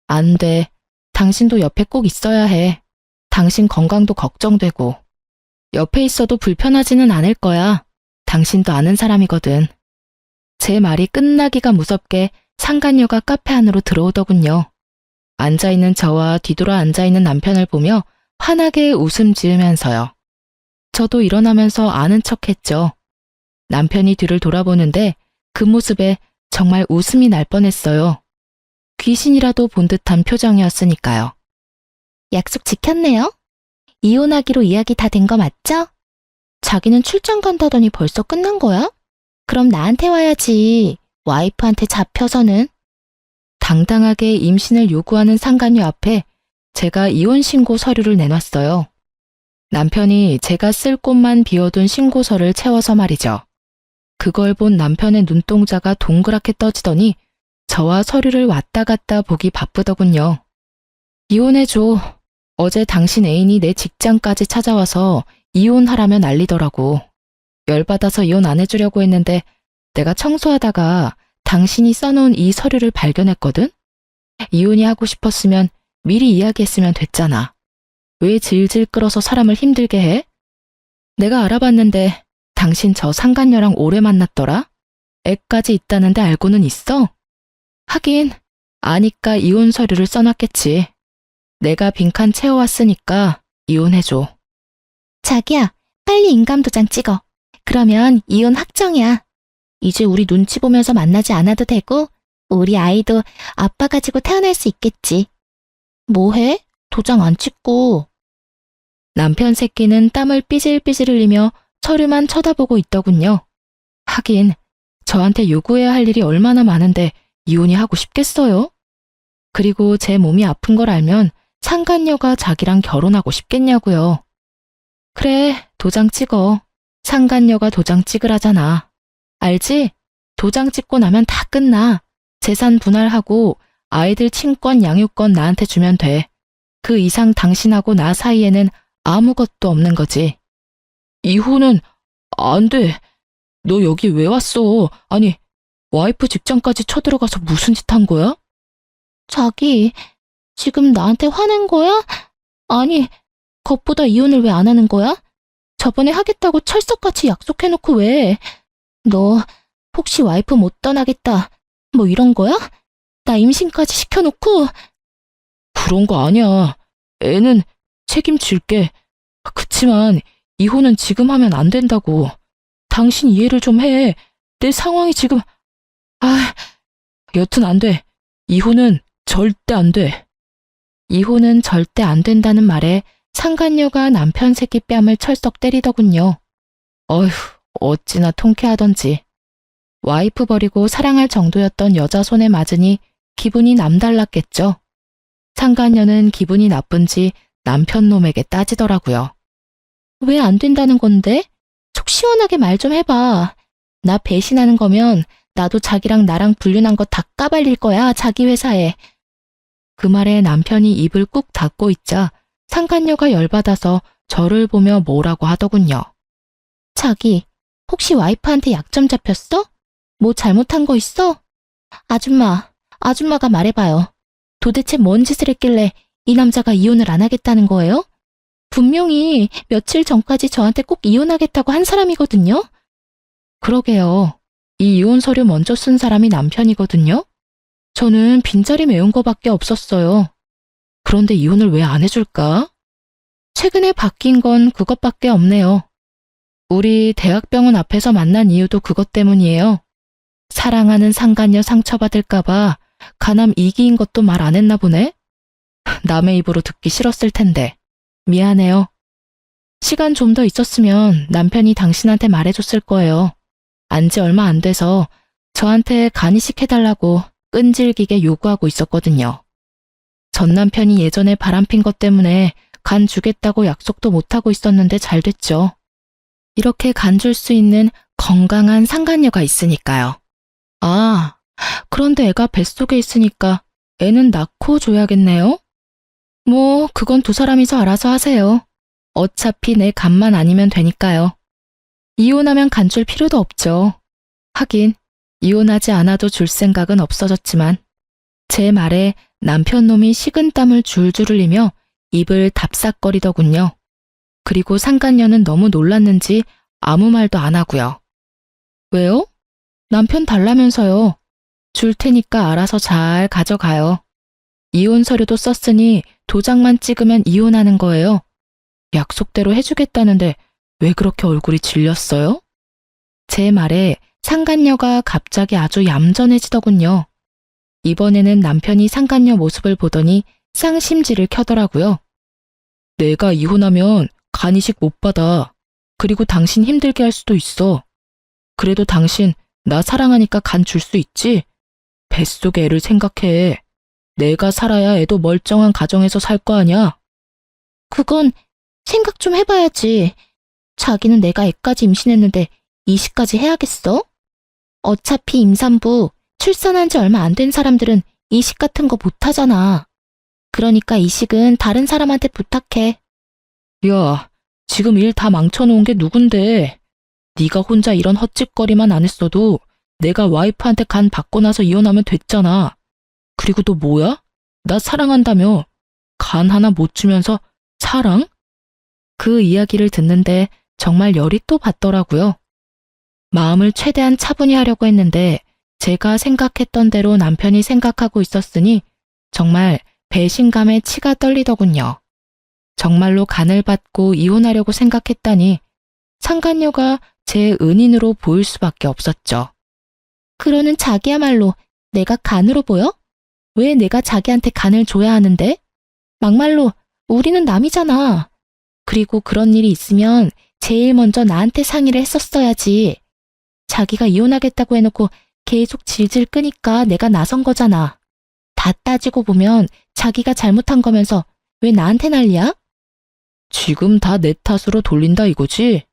[SPEAKER 1] 안 돼. 당신도 옆에 꼭 있어야 해. 당신 건강도 걱정되고. 옆에 있어도 불편하지는 않을 거야. 당신도 아는 사람이거든. 제 말이 끝나기가 무섭게 상간녀가 카페 안으로 들어오더군요. 앉아있는 저와 뒤돌아 앉아있는 남편을 보며 환하게 웃음 지으면서요. 저도 일어나면서 아는 척했죠. 남편이 뒤를 돌아보는데 그 모습에 정말 웃음이 날 뻔했어요. 귀신이라도 본 듯한 표정이었으니까요. 약속 지켰네요. 이혼하기로 이야기 다 된 거 맞죠? 자기는 출장 간다더니 벌써 끝난 거야? 그럼 나한테 와야지. 와이프한테 잡혀서는. 당당하게 임신을 요구하는 상간녀 앞에 제가 이혼 신고 서류를 내놨어요. 남편이 제가 쓸 곳만 비워둔 신고서를 채워서 말이죠. 그걸 본 남편의 눈동자가 동그랗게 떠지더니 저와 서류를 왔다 갔다 보기 바쁘더군요. 이혼해줘. 어제 당신 애인이 내 직장까지 찾아와서 이혼하라며 난리더라고. 열받아서 이혼 안 해주려고 했는데 내가 청소하다가 당신이 써놓은 이 서류를 발견했거든? 이혼이 하고 싶었으면 미리 이야기했으면 됐잖아. 왜 질질 끌어서 사람을 힘들게 해? 내가 알아봤는데 당신 저 상간녀랑 오래 만났더라? 애까지 있다는데 알고는 있어? 하긴 아니까 이혼 서류를 써놨겠지. 내가 빈칸 채워왔으니까 이혼해줘. 자기야, 빨리 인감도장 찍어. 그러면 이혼 확정이야. 이제 우리 눈치 보면서 만나지 않아도 되고 우리 아이도 아빠 가지고 태어날 수 있겠지. 뭐해? 도장 안 찍고. 남편 새끼는 땀을 삐질삐질 흘리며 서류만 쳐다보고 있더군요. 하긴 저한테 요구해야 할 일이 얼마나 많은데 이혼이 하고 싶겠어요? 그리고 제 몸이 아픈 걸 알면 상간녀가 자기랑 결혼하고 싶겠냐고요. 그래, 도장 찍어. 상간녀가 도장 찍으라잖아. 알지? 도장 찍고 나면 다 끝나. 재산 분할하고 아이들 친권, 양육권 나한테 주면 돼. 그 이상 당신하고 나 사이에는 아무것도 없는 거지. 이혼은 안 돼. 너 여기 왜 왔어? 아니, 와이프 직장까지 쳐들어가서 무슨 짓 한 거야? 자기, 지금 나한테 화낸 거야? 아니, 겉보다 이혼을 왜 안 하는 거야? 저번에 하겠다고 철석같이 약속해놓고 왜? 너 혹시 와이프 못 떠나겠다 뭐 이런 거야? 나 임신까지 시켜놓고. 그런 거 아니야. 애는 책임질게. 그치만 이혼은 지금 하면 안 된다고. 당신 이해를 좀 해. 내 상황이 지금... 여튼 안 돼. 이혼은 절대 안 돼. 이혼은 절대 안 된다는 말에 상간녀가 남편 새끼 뺨을 철썩 때리더군요. 어휴, 어찌나 통쾌하던지. 와이프 버리고 사랑할 정도였던 여자 손에 맞으니 기분이 남달랐겠죠. 상간녀는 기분이 나쁜지 남편 놈에게 따지더라고요. 왜 안 된다는 건데? 속 시원하게 말 좀 해봐. 나 배신하는 거면 나도 자기랑 나랑 불륜한 거 다 까발릴 거야, 자기 회사에. 그 말에 남편이 입을 꾹 닫고 있자 상간녀가 열받아서 저를 보며 뭐라고 하더군요.
[SPEAKER 2] 자기, 혹시 와이프한테 약점 잡혔어? 뭐 잘못한 거 있어? 아줌마가 말해봐요. 도대체 뭔 짓을 했길래 이 남자가 이혼을 안 하겠다는 거예요? 분명히 며칠 전까지 저한테 꼭 이혼하겠다고 한 사람이거든요?
[SPEAKER 1] 그러게요. 이 이혼 서류 먼저 쓴 사람이 남편이거든요. 저는 빈자리 메운 거밖에 없었어요. 그런데 이혼을 왜 안 해줄까? 최근에 바뀐 건 그것밖에 없네요. 우리 대학병원 앞에서 만난 이유도 그것 때문이에요. 사랑하는 상간녀 상처받을까봐 가남 이기인 것도 말 안 했나 보네? 남의 입으로 듣기 싫었을 텐데. 미안해요. 시간 좀 더 있었으면 남편이 당신한테 말해줬을 거예요. 안지 얼마 안 돼서 저한테 간이식 해달라고 끈질기게 요구하고 있었거든요. 전 남편이 예전에 바람핀 것 때문에 간 주겠다고 약속도 못하고 있었는데 잘 됐죠. 이렇게 간 줄 수 있는 건강한 상간녀가 있으니까요. 아, 그런데 애가 뱃속에 있으니까 애는 낳고 줘야겠네요? 뭐, 그건 두 사람이서 알아서 하세요. 어차피 내 간만 아니면 되니까요. 이혼하면 간 줄 필요도 없죠. 하긴, 이혼하지 않아도 줄 생각은 없어졌지만, 제 말에 남편 놈이 식은땀을 줄줄 흘리며 입을 답싹거리더군요. 그리고 상간녀는 너무 놀랐는지 아무 말도 안 하고요. 왜요? 남편 달라면서요. 줄 테니까 알아서 잘 가져가요. 이혼 서류도 썼으니 도장만 찍으면 이혼하는 거예요. 약속대로 해주겠다는데 왜 그렇게 얼굴이 질렸어요? 제 말에 상간녀가 갑자기 아주 얌전해지더군요. 이번에는 남편이 상간녀 모습을 보더니 쌍심지를 켜더라고요. 내가 이혼하면 간이식 못 받아. 그리고 당신 힘들게 할 수도 있어. 그래도 당신 나 사랑하니까 간 줄 수 있지? 뱃속의 애를 생각해. 내가 살아야 애도 멀쩡한 가정에서 살 거 아냐?
[SPEAKER 2] 그건 생각 좀 해봐야지. 자기는 내가 애까지 임신했는데 이식까지 해야겠어? 어차피 임산부, 출산한 지 얼마 안 된 사람들은 이식 같은 거 못하잖아. 그러니까 이식은 다른 사람한테 부탁해.
[SPEAKER 1] 야, 지금 일 다 망쳐놓은 게 누군데? 네가 혼자 이런 헛짓거리만 안 했어도 내가 와이프한테 간 받고 나서 이혼하면 됐잖아. 그리고 또 뭐야? 나 사랑한다며. 간 하나 못 주면서 사랑? 그 이야기를 듣는데 정말 열이 또 받더라고요. 마음을 최대한 차분히 하려고 했는데 제가 생각했던 대로 남편이 생각하고 있었으니 정말 배신감에 치가 떨리더군요. 정말로 간을 받고 이혼하려고 생각했다니 상간녀가 제 은인으로 보일 수밖에 없었죠.
[SPEAKER 2] 그러는 자기야말로 내가 간으로 보여? 왜 내가 자기한테 간을 줘야 하는데? 막말로 우리는 남이잖아. 그리고 그런 일이 있으면 제일 먼저 나한테 상의를 했었어야지. 자기가 이혼하겠다고 해놓고 계속 질질 끄니까 내가 나선 거잖아. 다 따지고 보면 자기가 잘못한 거면서 왜 나한테 난리야?
[SPEAKER 1] 지금 다 내 탓으로 돌린다 이거지?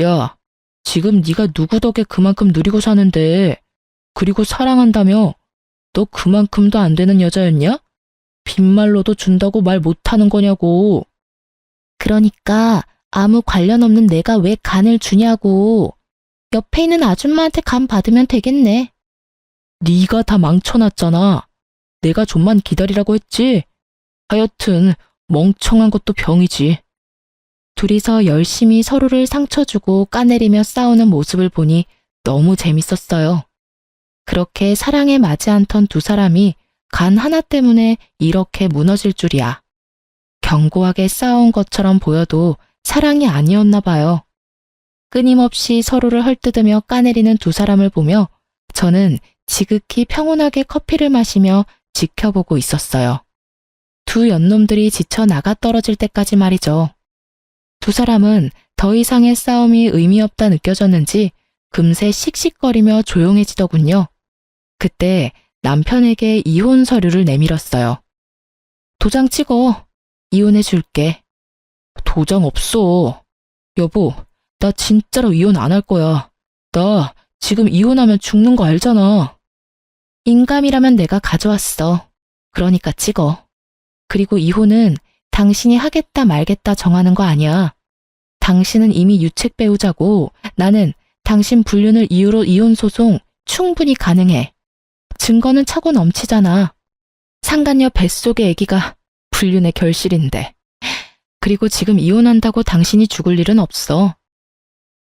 [SPEAKER 1] 야, 지금 네가 누구 덕에 그만큼 누리고 사는데 그리고 사랑한다며 너 그만큼도 안 되는 여자였냐? 빈말로도 준다고 말 못하는 거냐고.
[SPEAKER 2] 그러니까 아무 관련 없는 내가 왜 간을 주냐고. 옆에 있는 아줌마한테 간 받으면 되겠네.
[SPEAKER 1] 네가 다 망쳐놨잖아. 내가 좀만 기다리라고 했지. 하여튼 멍청한 것도 병이지. 둘이서 열심히 서로를 상처주고 까내리며 싸우는 모습을 보니 너무 재밌었어요. 그렇게 사랑에 맞지 않던 두 사람이 간 하나 때문에 이렇게 무너질 줄이야. 견고하게 싸운 것처럼 보여도 사랑이 아니었나 봐요. 끊임없이 서로를 헐뜯으며 까내리는 두 사람을 보며 저는 지극히 평온하게 커피를 마시며 지켜보고 있었어요. 두 연놈들이 지쳐 나가 떨어질 때까지 말이죠. 두 사람은 더 이상의 싸움이 의미 없다 느껴졌는지 금세 씩씩거리며 조용해지더군요. 그때 남편에게 이혼 서류를 내밀었어요. 도장 찍어. 이혼해 줄게. 도장 없어. 여보, 나 진짜로 이혼 안 할 거야. 나 지금 이혼하면 죽는 거 알잖아. 인감이라면 내가 가져왔어. 그러니까 찍어. 그리고 이혼은 당신이 하겠다 말겠다 정하는 거 아니야.
[SPEAKER 2] 당신은 이미 유책 배우자고 나는 당신 불륜을 이유로 이혼 소송 충분히 가능해. 증거는 차고 넘치잖아. 상간녀 뱃속의 아기가 불륜의 결실인데. 그리고 지금 이혼한다고 당신이 죽을 일은 없어.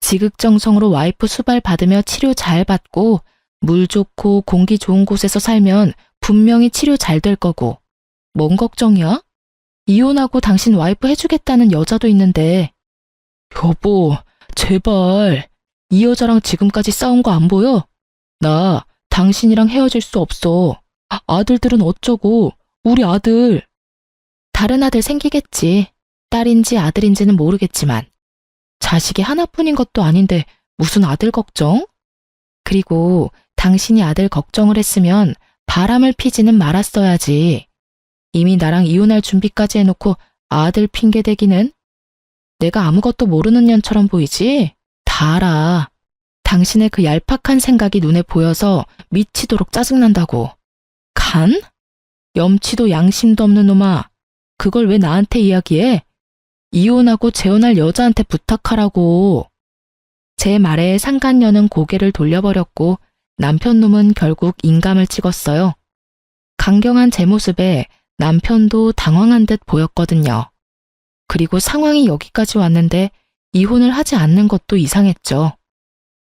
[SPEAKER 2] 지극정성으로 와이프 수발 받으며 치료 잘 받고 물 좋고 공기 좋은 곳에서 살면 분명히 치료 잘 될 거고. 뭔 걱정이야? 이혼하고 당신 와이프 해주겠다는 여자도 있는데. 여보, 제발. 이 여자랑 지금까지 싸운 거 안 보여? 나 당신이랑 헤어질 수 없어. 아들들은 어쩌고, 우리 아들. 다른 아들 생기겠지. 딸인지 아들인지는 모르겠지만. 자식이 하나뿐인 것도 아닌데 무슨 아들 걱정? 그리고 당신이 아들 걱정을 했으면 바람을 피지는 말았어야지. 이미 나랑 이혼할 준비까지 해놓고 아들 핑계 대기는? 내가 아무것도 모르는 년처럼 보이지? 다 알아. 당신의 그 얄팍한 생각이 눈에 보여서 미치도록 짜증난다고. 간? 염치도 양심도 없는 놈아. 그걸 왜 나한테 이야기해? 이혼하고 재혼할 여자한테 부탁하라고. 제 말에 상간녀는 고개를 돌려버렸고 남편 놈은 결국 인감을 찍었어요. 강경한 제 모습에 남편도 당황한 듯 보였거든요. 그리고 상황이 여기까지 왔는데 이혼을 하지 않는 것도 이상했죠.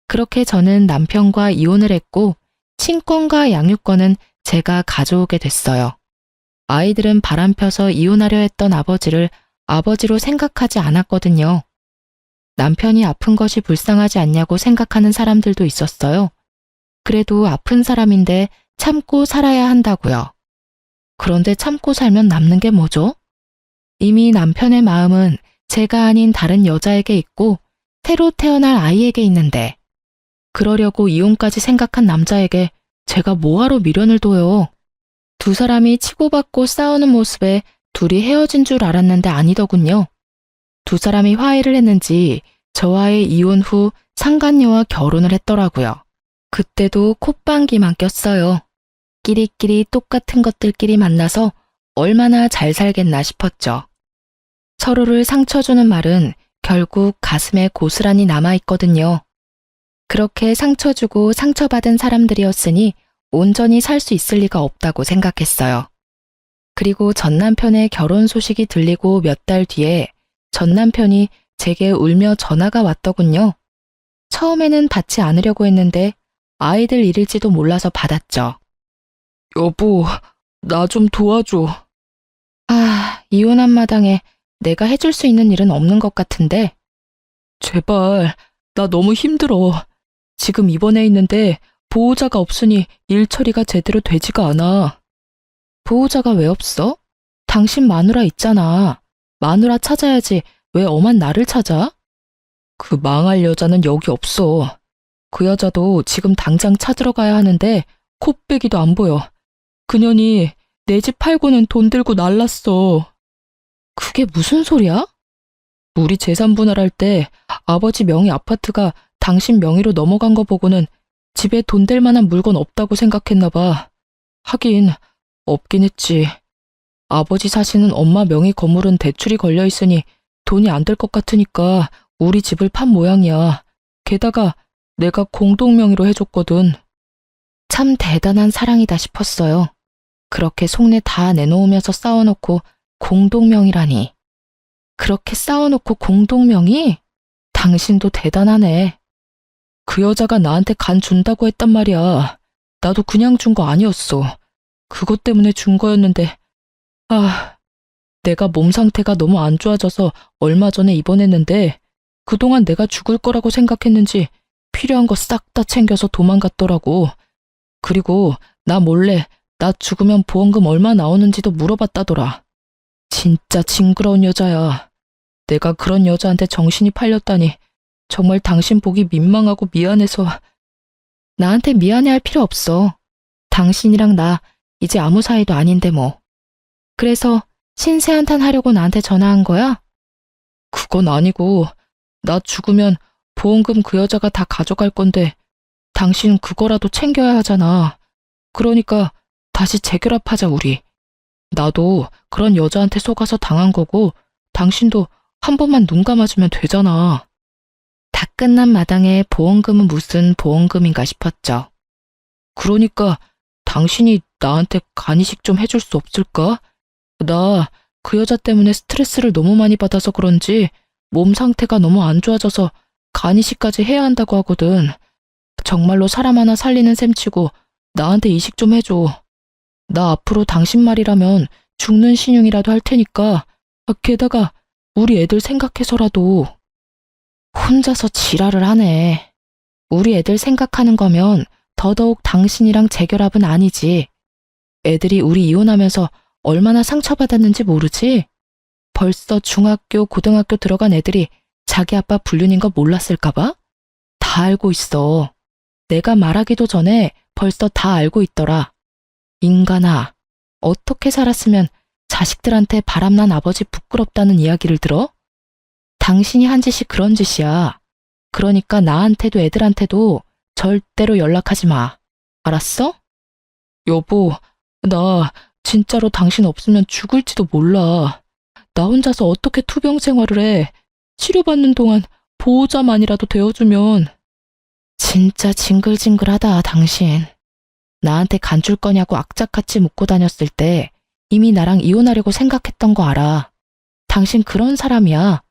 [SPEAKER 2] 그렇게 저는 남편과 이혼을 했고 친권과 양육권은 제가 가져오게 됐어요. 아이들은 바람펴서 이혼하려 했던 아버지를 아버지로 생각하지 않았거든요. 남편이 아픈 것이 불쌍하지 않냐고 생각하는 사람들도 있었어요. 그래도 아픈 사람인데 참고 살아야 한다고요. 그런데 참고 살면 남는 게 뭐죠? 이미 남편의 마음은 제가 아닌 다른 여자에게 있고 새로 태어날 아이에게 있는데 그러려고 이혼까지 생각한 남자에게 제가 뭐하러 미련을 둬요. 두 사람이 치고받고 싸우는 모습에 둘이 헤어진 줄 알았는데 아니더군요. 두 사람이 화해를 했는지 저와의 이혼 후 상간녀와 결혼을 했더라고요. 그때도 콧방귀만 꼈어요. 끼리끼리 똑같은 것들끼리 만나서 얼마나 잘 살겠나 싶었죠. 서로를 상처 주는 말은 결국 가슴에 고스란히 남아있거든요. 그렇게 상처 주고 상처받은 사람들이었으니 온전히 살 수 있을 리가 없다고 생각했어요. 그리고 전 남편의 결혼 소식이 들리고 몇 달 뒤에 전 남편이 제게 울며 전화가 왔더군요. 처음에는 받지 않으려고 했는데 아이들 일일지도 몰라서 받았죠. 여보, 나 좀 도와줘. 이혼한 마당에 내가 해줄 수 있는 일은 없는 것 같은데. 제발, 나 너무 힘들어. 지금 입원해 있는데 보호자가 없으니 일 처리가 제대로 되지가 않아. 보호자가 왜 없어? 당신 마누라 있잖아. 마누라 찾아야지 왜 엄한 나를 찾아? 그 망할 여자는 여기 없어. 그 여자도 지금 당장 찾으러 가야 하는데 코빼기도 안 보여. 그년이 내 집 팔고는 돈 들고 날랐어. 그게 무슨 소리야? 우리 재산 분할할 때 아버지 명의 아파트가 당신 명의로 넘어간 거 보고는 집에 돈 될 만한 물건 없다고 생각했나 봐. 하긴 없긴 했지. 아버지 사시는 엄마 명의 건물은 대출이 걸려 있으니 돈이 안 될 것 같으니까 우리 집을 판 모양이야. 게다가 내가 공동 명의로 해줬거든. 참 대단한 사랑이다 싶었어요. 그렇게 속내 다 내놓으면서 싸워놓고 공동명의라니. 그렇게 싸워놓고 공동명의? 당신도 대단하네. 그 여자가 나한테 간 준다고 했단 말이야. 나도 그냥 준 거 아니었어. 그것 때문에 준 거였는데. 내가 몸 상태가 너무 안 좋아져서 얼마 전에 입원했는데 그동안 내가 죽을 거라고 생각했는지 필요한 거 싹 다 챙겨서 도망갔더라고. 그리고 나 몰래 나 죽으면 보험금 얼마 나오는지도 물어봤다더라. 진짜 징그러운 여자야. 내가 그런 여자한테 정신이 팔렸다니 정말 당신 보기 민망하고 미안해서. 나한테 미안해할 필요 없어. 당신이랑 나 이제 아무 사이도 아닌데 뭐. 그래서 신세한탄 하려고 나한테 전화한 거야? 그건 아니고 나 죽으면 보험금 그 여자가 다 가져갈 건데 당신 그거라도 챙겨야 하잖아. 그러니까 다시 재결합하자 우리. 나도 그런 여자한테 속아서 당한 거고 당신도
[SPEAKER 1] 한 번만 눈 감아주면 되잖아.
[SPEAKER 2] 다 끝난 마당에 보험금은 무슨 보험금인가 싶었죠.
[SPEAKER 1] 그러니까 당신이 나한테 간이식 좀 해줄 수 없을까? 나 그 여자 때문에 스트레스를 너무 많이 받아서 그런지 몸 상태가 너무 안 좋아져서 간이식까지 해야 한다고 하거든. 정말로 사람 하나 살리는 셈치고 나한테 이식 좀 해줘. 나 앞으로 당신 말이라면 죽는 신용이라도 할 테니까. 게다가 우리 애들 생각해서라도.
[SPEAKER 2] 혼자서 지랄을 하네. 우리 애들 생각하는 거면 더더욱 당신이랑 재결합은 아니지.
[SPEAKER 1] 애들이 우리 이혼하면서 얼마나 상처받았는지 모르지? 벌써 중학교, 고등학교 들어간 애들이 자기 아빠 불륜인 거 몰랐을까봐? 다 알고 있어. 내가 말하기도 전에 벌써 다 알고 있더라. 인간아, 어떻게 살았으면 자식들한테 바람난 아버지 부끄럽다는 이야기를 들어? 당신이 한 짓이 그런 짓이야. 그러니까 나한테도 애들한테도 절대로 연락하지 마. 알았어? 여보, 나 진짜로 당신 없으면 죽을지도 몰라. 나 혼자서 어떻게 투병 생활을 해. 치료받는 동안 보호자만이라도 되어주면.
[SPEAKER 2] 진짜 징글징글하다, 당신. 나한테 간 줄 거냐고 악착같이 묻고 다녔을 때 이미 나랑 이혼하려고 생각했던 거 알아. 당신 그런 사람이야.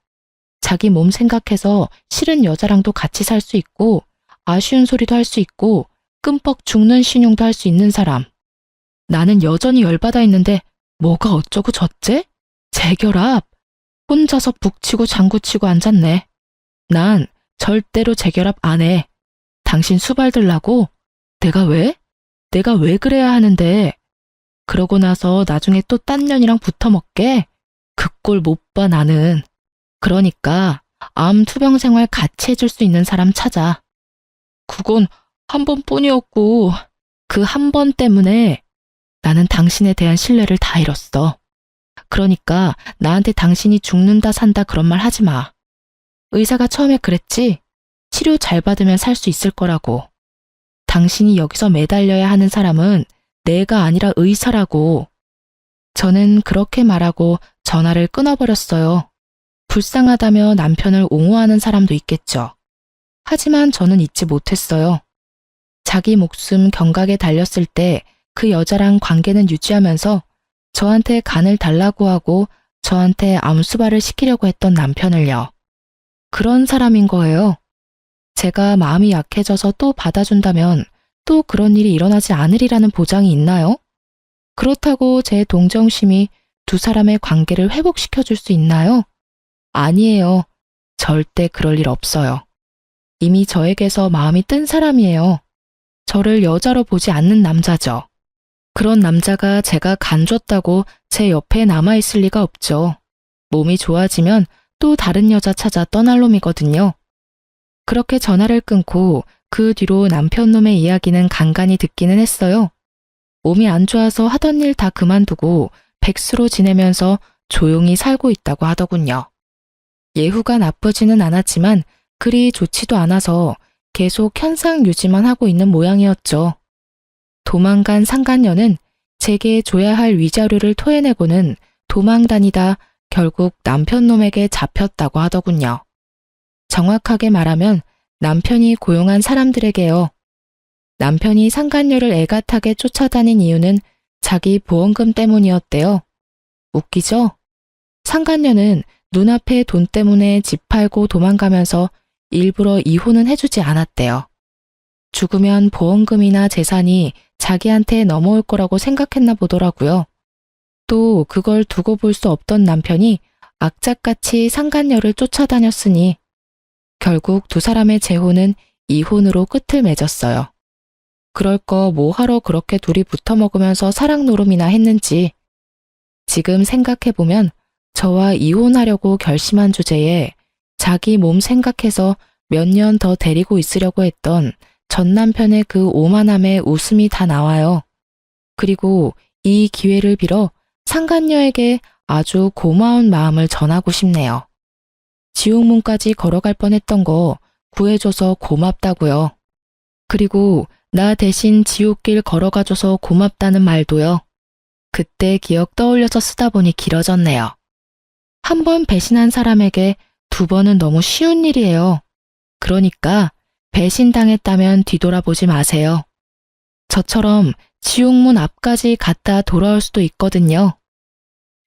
[SPEAKER 2] 자기 몸 생각해서 싫은 여자랑도 같이 살 수 있고 아쉬운 소리도 할 수 있고 끔뻑 죽는 신용도 할 수 있는 사람. 나는 여전히 열받아 있는데 뭐가 어쩌고 저째? 재결합. 혼자서 북치고 장구치고 앉았네. 난 절대로 재결합 안 해. 당신 수발 들라고? 내가 왜? 내가 왜 그래야 하는데? 그러고 나서 나중에 또 딴 년이랑 붙어먹게? 그 꼴 못 봐 나는. 그러니까 암 투병 생활 같이 해줄 수 있는 사람 찾아.
[SPEAKER 1] 그건 한 번뿐이었고.
[SPEAKER 2] 그 한 번 때문에 나는 당신에 대한 신뢰를 다 잃었어. 그러니까 나한테 당신이 죽는다 산다 그런 말 하지 마. 의사가 처음에 그랬지? 치료 잘 받으면 살 수 있을 거라고. 당신이 여기서 매달려야 하는 사람은 내가 아니라 의사라고. 저는 그렇게 말하고 전화를 끊어버렸어요. 불쌍하다며 남편을 옹호하는 사람도 있겠죠. 하지만 저는 잊지 못했어요. 자기 목숨 경각에 달렸을 때 그 여자랑 관계는 유지하면서 저한테 간을 달라고 하고 저한테 암수발을 시키려고 했던 남편을요. 그런 사람인 거예요. 제가 마음이 약해져서 또 받아준다면 또 그런 일이 일어나지 않으리라는 보장이 있나요? 그렇다고 제 동정심이 두 사람의 관계를 회복시켜줄 수 있나요? 아니에요. 절대 그럴 일 없어요. 이미 저에게서 마음이 뜬 사람이에요. 저를 여자로 보지 않는 남자죠. 그런 남자가 제가 간 줬다고 제 옆에 남아있을 리가 없죠. 몸이 좋아지면 또 다른 여자 찾아 떠날 놈이거든요. 그렇게 전화를 끊고 그 뒤로 남편 놈의 이야기는 간간히 듣기는 했어요. 몸이 안 좋아서 하던 일 다 그만두고 백수로 지내면서 조용히 살고 있다고 하더군요. 예후가 나쁘지는 않았지만 그리 좋지도 않아서 계속 현상 유지만 하고 있는 모양이었죠. 도망간 상간녀는 제게 줘야 할 위자료를 토해내고는 도망 다니다 결국 남편 놈에게 잡혔다고 하더군요. 정확하게 말하면 남편이 고용한 사람들에게요. 남편이 상간녀를 애가타게 쫓아다닌 이유는 자기 보험금 때문이었대요. 웃기죠? 상간녀는 눈앞에 돈 때문에 집 팔고 도망가면서 일부러 이혼은 해주지 않았대요. 죽으면 보험금이나 재산이 자기한테 넘어올 거라고 생각했나 보더라고요. 또 그걸 두고 볼 수 없던 남편이 악착같이 상간녀를 쫓아다녔으니 결국 두 사람의 재혼은 이혼으로 끝을 맺었어요. 그럴 거 뭐하러 그렇게 둘이 붙어먹으면서 사랑 노름이나 했는지. 지금 생각해보면 저와 이혼하려고 결심한 주제에 자기 몸 생각해서 몇 년 더 데리고 있으려고 했던 전 남편의 그 오만함에 웃음이 다 나와요. 그리고 이 기회를 빌어 상간녀에게 아주 고마운 마음을 전하고 싶네요. 지옥문까지 걸어갈 뻔했던 거 구해줘서 고맙다고요. 그리고 나 대신 지옥길 걸어가줘서 고맙다는 말도요. 그때 기억 떠올려서 쓰다 보니 길어졌네요. 한 번 배신한 사람에게 두 번은 너무 쉬운 일이에요. 그러니까 배신당했다면 뒤돌아보지 마세요. 저처럼 지옥문 앞까지 갔다 돌아올 수도 있거든요.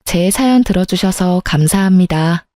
[SPEAKER 2] 제 사연 들어주셔서 감사합니다.